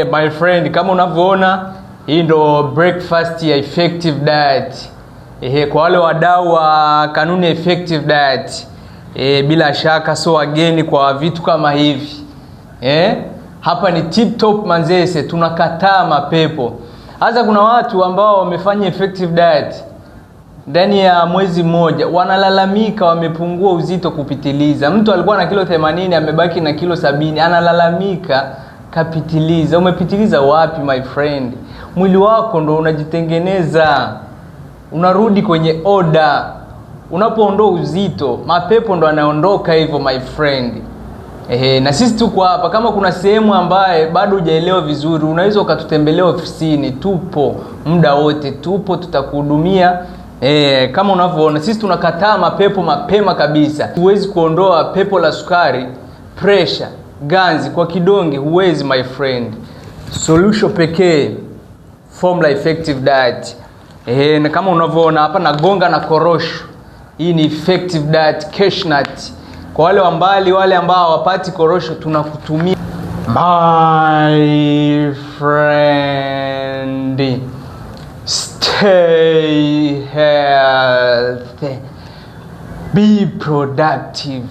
My friend, kama unavyoona hii ndo breakfast ya effective diet. Kwa wale wadau wa kanuni ya effective diet, bila shaka so wageni kwa vitu kama hivi. Hapa ni tip top Manzese, tunakataa mapepo. Hasa kuna watu ambao wamefanya effective diet ndani ya mwezi mmoja, wanalalamika wamepungua uzito kupitiliza. Mtu alikuwa na kilo 80 amebaki na kilo 70, analalamika kapitiliza. Umepitiliza wapi my friend? Mwili wako ndo unajitengeneza, unarudi kwenye order. Unapoondoa uzito, mapepo ndo yanaondoka hivyo my friend. Na sisi tuko hapa. Kama kuna sehemu ambaye bado hujaelewa vizuri, unaweza ukatutembelea ofisini. Tupo muda wote, tupo, tutakuhudumia. Kama unavyoona sisi tunakataa mapepo mapema kabisa. Huwezi kuondoa pepo la sukari, pressure, ganzi kwa kidonge, huwezi my friend. Solution pekee, Formula Effective Diet. Na kama unavyoona hapa nagonga na korosho. Hii ni Effective Diet Cashew Nut. Kwa wale wa mbali, wale ambao hawapati korosho, tunakutumia. My friend, stay healthy, be productive.